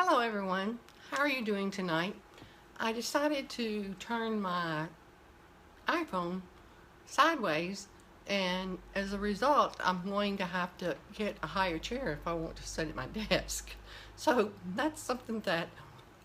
Hello everyone, how are you doing tonight? I decided to turn my iPhone sideways, and as a result I'm going to have to get a higher chair if I want to sit at my desk. So that's something that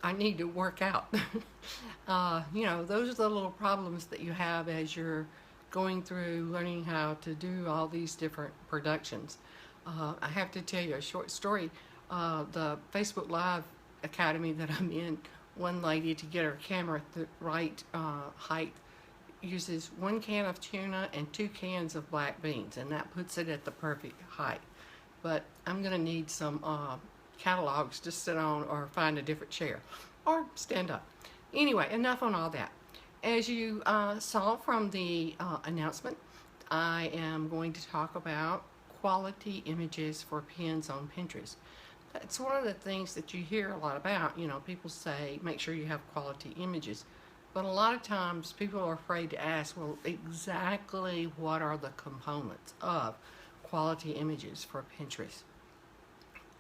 I need to work out. Those are the little problems that you have as you're going through learning how to do all these different productions. I have to tell you a short story. The Facebook Live Academy that I'm in, one lady, to get her camera at the right height, uses 1 can of tuna and 2 cans of black beans, and that puts it at the perfect height. But I'm going to need some catalogs to sit on or find a different chair or stand up. Anyway, enough on all that. As you saw from the announcement, I am going to talk about quality images for pins on Pinterest. That's one of the things that you hear a lot about. People say make sure you have quality images. But a lot of times people are afraid to ask, well, exactly what are the components of quality images for Pinterest?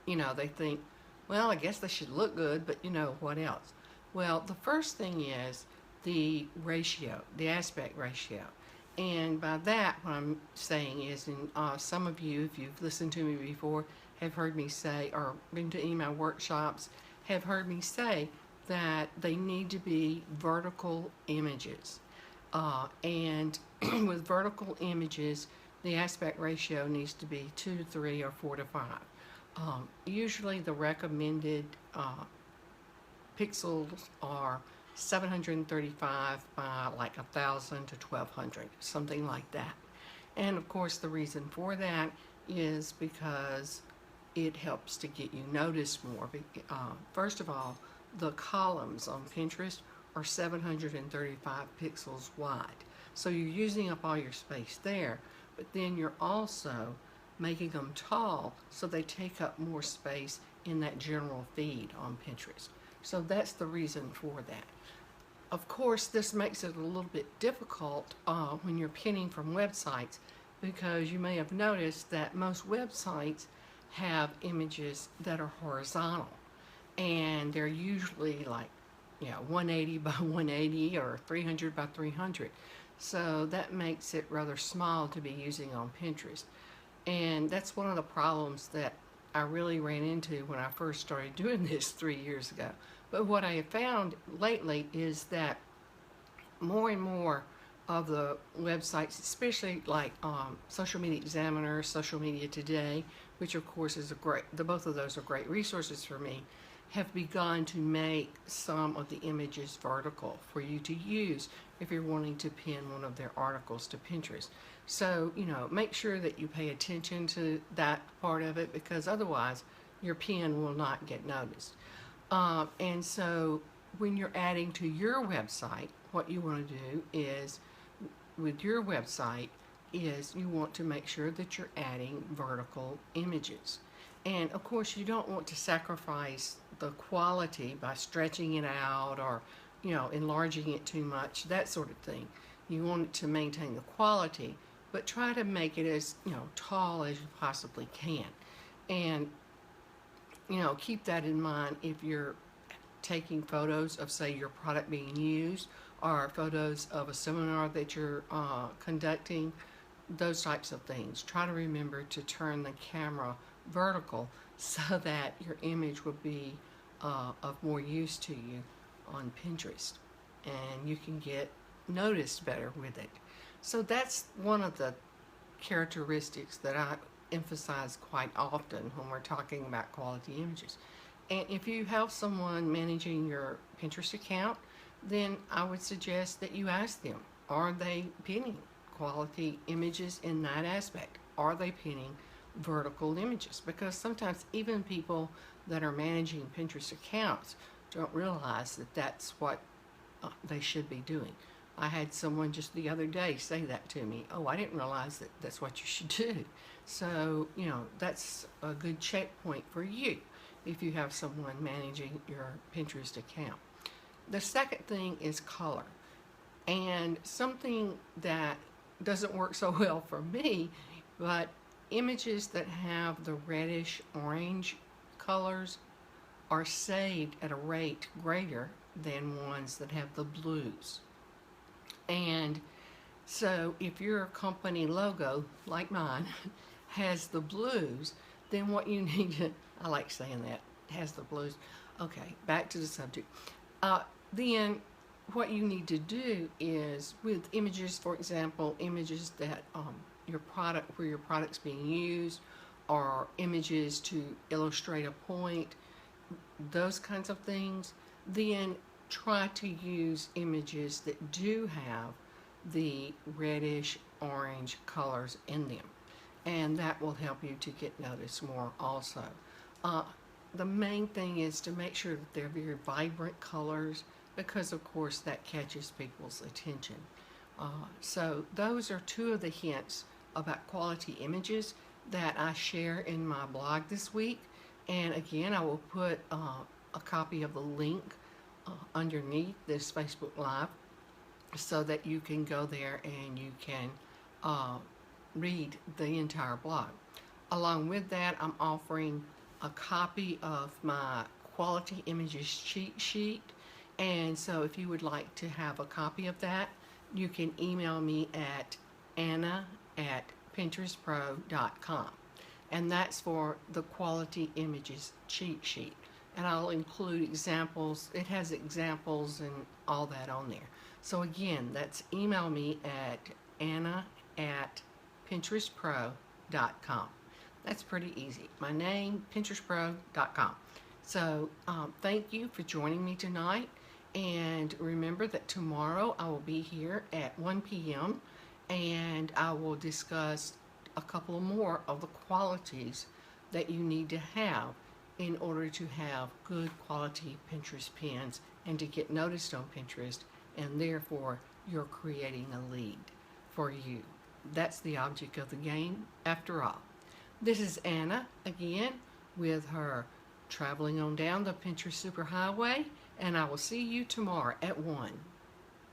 They think, well, I guess they should look good, but what else? Well, the first thing is the ratio, the aspect ratio. And by that, what I'm saying is, and some of you, if you've listened to me before, have heard me say, or been to email workshops, have heard me say that they need to be vertical images. And with vertical images, the aspect ratio needs to be 2 to 3 or 4 to 5. Usually the recommended pixels are 735 by like 1,000 to 1,200, something like that. And of course the reason for that is because it helps to get you noticed more. First of all, the columns on Pinterest are 735 pixels wide. So you're using up all your space there, but then you're also making them tall so they take up more space in that general feed on Pinterest. So that's the reason for that. Of course, this makes it a little bit difficult when you're pinning from websites, because you may have noticed that most websites have images that are horizontal, and they're usually like 180 by 180 or 300 by 300. So that makes it rather small to be using on Pinterest. And that's one of the problems that I really ran into when I first started doing this 3 years ago. But what I have found lately is that more and more of the websites, especially like Social Media Examiner, Social Media Today, which of course is both of those are great resources for me, have begun to make some of the images vertical for you to use if you're wanting to pin one of their articles to Pinterest. So, make sure that you pay attention to that part of it, because otherwise your pin will not get noticed. And so when you're adding to your website, what you want to do is, with your website, is you want to make sure that you're adding vertical images. And of course you don't want to sacrifice the quality by stretching it out or enlarging it too much, that sort of thing. You want it to maintain the quality, but try to make it as tall as you possibly can. And keep that in mind if you're taking photos of, say, your product being used, or photos of a seminar that you're conducting, those types of things. Try to remember to turn the camera vertical so that your image will be of more use to you on Pinterest, and you can get noticed better with it. So that's one of the characteristics that I emphasize quite often when we're talking about quality images. And if you have someone managing your Pinterest account, then I would suggest that you ask them, are they pinning quality images in that aspect? Are they pinning vertical images? Because sometimes even people that are managing Pinterest accounts don't realize that that's what they should be doing. I had someone just the other day say that to me. Oh, I didn't realize that that's what you should do. So, that's a good checkpoint for you if you have someone managing your Pinterest account. The second thing is color. And something that doesn't work so well for me, but images that have the reddish orange colors are saved at a rate greater than ones that have the blues. And so if your company logo, like mine, has the blues, then what you need to, I like saying that, has the blues. Okay, back to the subject. Then what you need to do is with images, for example, images that your product, where your product's being used, or images to illustrate a point, those kinds of things, then try to use images that do have the reddish orange colors in them, and that will help you to get noticed more also. The main thing is to make sure that they're very vibrant colors, because of course that catches people's attention. So those are two of the hints about quality images that I share in my blog this week. And again, I will put a copy of the link underneath this Facebook Live so that you can go there and you can read the entire blog. Along with that, I'm offering a copy of my quality images cheat sheet. And so if you would like to have a copy of that, you can email me at anna@pinterestpro.com. And that's for the quality images cheat sheet. And I'll include examples. It has examples and all that on there. So again, that's email me at anna@pinterestpro.com. That's pretty easy. My name, pinterestpro.com. So thank you for joining me tonight. And remember that tomorrow I will be here at 1 p.m. and I will discuss a couple more of the qualities that you need to have in order to have good quality Pinterest pins and to get noticed on Pinterest, and therefore you're creating a lead for you. That's the object of the game after all. This is Anna again with her Traveling on Down the Pinterest Superhighway, and I will see you tomorrow at 1.